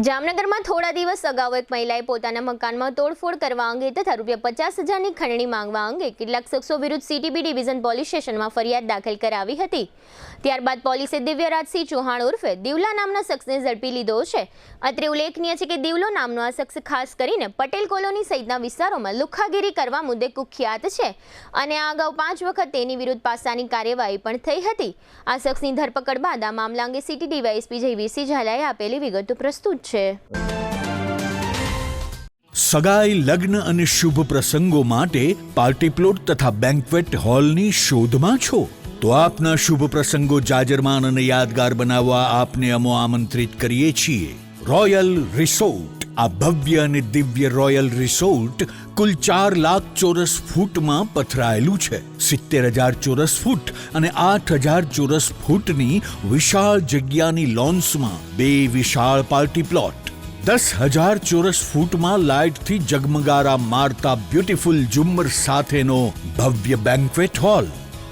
જામનગરમાં થોડા દિવસ અગાઉ એક મહિલાએ પોતાના મકાનમાં તોડફોડ કરવા અંગે તથા ₹50,000ની ખંડણી માંગવા અંગે કેટલાક શખ્સો વિરુદ્ધ સીટીબી ડિવિઝન પોલીસ સ્ટેશનમાં ફરિયાદ દાખલ કરાવી હતી। ત્યારબાદ પોલીસે દિવ્યરાજસિંહ ચૌહાણ ઉર્ફે દિવલા નામના શખ્સને ઝડપી લીધો છે। અત્રે ઉલ્લેખનીય છે કે દિવલો નામનો આ શખ્સ ખાસ કરીને પટેલ કોલોની સહિતના વિસ્તારોમાં લુખ્ખાગીરી કરવા મુદ્દે કુખ્યાત છે અને આ અગાઉ 5 વખત તેની વિરુદ્ધ પાસાની કાર્યવાહી પણ થઈ હતી। આ શખ્સની ધરપકડ બાદ આ મામલા અંગે સિટી ડીવાયએસપી જયવીરસિંહ ઝાલાએ આપેલી વિગતો પ્રસ્તુત છે। સગાઈ, લગ્ન અને શુભ પ્રસંગો માટે પાર્ટી પ્લોટ તથા બેન્ક્વેટ હોલની શોધમાં છો તો આપના શુભ પ્રસંગો જાજરમાન અને યાદગાર બનાવવા આપને અમો આમંત્રિત કરીએ છીએ। રોયલ રિસોર્ટ, આ ભવ્ય અને દિવ્ય રોયલ રિસોર્ટ કુલ 4 લાખ ચોરસ ફૂટમાં પથરાયેલું છે। 70,000 ચોરસ ફૂટ અને 8,000 ચોરસ ફૂટની વિશાળ જગ્યાની લોન્સમાં 2 વિશાળ પાર્ટી પ્લોટ, 10,000 ચોરસ ફૂટમાં લાઇટથી જગમગારા મારતા બ્યુટીફુલ ઝુમ્મર સાથેનો ભવ્ય બેન્ક્વેટ હોલ,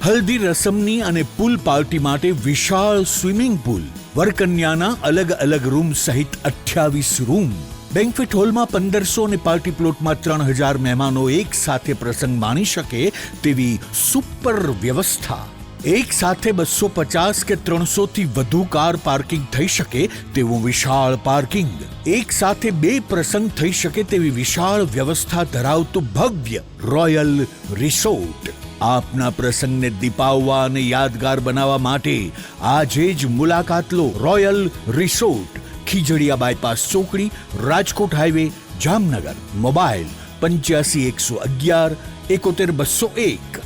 હલ્દી રસમની અને પૂલ પાર્ટી માટે વિશાળ સ્વિમિંગ પૂલ, વરકન્યાના અલગ અલગ રૂમ સહિત 28 રૂમ, બેન્ક્વેટ હોલમાં 1,500 અને પાર્ટી પ્લોટમાં 3,000 મહેમાનો એક સાથે પ્રસંગ માણી શકે તેવી સુપર વ્યવસ્થા, એક સાથે 250 કે 300 થી વધુ કાર પાર્કિંગ થઈ શકે તેવું વિશાળ પાર્કિંગ, એક સાથે 2 પ્રસંગ થઈ શકે તેવી વિશાળ વ્યવસ્થા ધરાવતું ભવ્ય રોયલ રિસોર્ટ। આપના પ્રસંગને દીપાવવા અને યાદગાર બનાવવા માટે આજે જ મુલાકાત લો। રોયલ રિસોર્ટ, ખીજડીયા બાયપાસ ચોકડી, રાજકોટ હાઈવે, જામનગર। મોબાઈલ 85 111 71 201।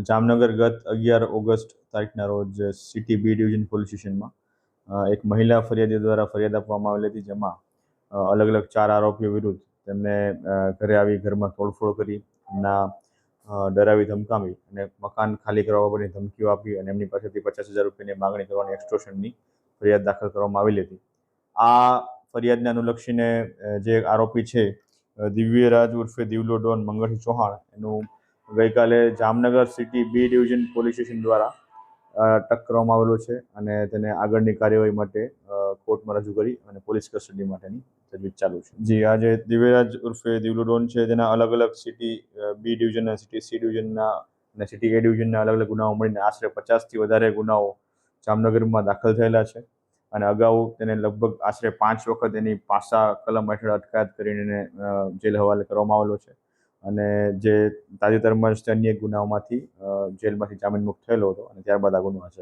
જામનગર ગત 11 ઓગસ્ટ તારીખના રોજ સિટી બી ડિવિઝન પોલીસ સ્ટેશનમાં એક મહિલા ફરિયાદી દ્વારા ફરિયાદ આપવામાં આવેલી હતી, જેમાં અલગ અલગ 4 આરોપીઓ વિરુદ્ધ તેમને ઘરે આવી ઘરમાં તોડફોડ કરી, એમના ડરાવી ધમકાવી અને મકાન ખાલી કરવા બાબતની ધમકીઓ આપી અને એમની પાસેથી 50,000 રૂપિયાની માગણી કરવાની એક્સટોર્શનની ફરિયાદ દાખલ કરવામાં આવેલી હતી। આ ફરિયાદને અનુલક્ષીને જે આરોપી છે દિવ્યરાજ ઉર્ફે દિવલો ડોન મંગળસિંહ ચૌહાણ, એનું ગઈકાલે Jamnagar city B division police station દ્વારા અટક કરવામાં આવેલો છે અને તેને આગળની કાર્યવાહી માટે કોર્ટમાં રજૂ કરી અને પોલીસ કસ્ટડી માટેની તજવીજ ચાલુ છે। જી, આજે દિવ્યરાજ ઉર્ફે દિવલો ડોન છે, તેના અલગ અલગ સિટી બી ડિવિઝનના, સિટી સી ડિવિઝનના અને સિટી એ ડિવિઝનના અલગ અલગ ગુનાઓ મળીને આશરે 50થી વધારે ગુનાઓ જામનગરમાં દાખલ થયેલા છે અને અગાઉ તેને લગભગ આશરે 5 વખત એની પાસા કલમ હેઠળ અટકાયત કરીને એને જેલ હવાલે કરવામાં આવેલો છે અને જે તાજેતરમાં જ અન્ય ગુનાઓમાંથી જેલમાંથી જામીન મુક્ત થયેલો હતો અને ત્યારબાદ આ ગુનો આચર્યો।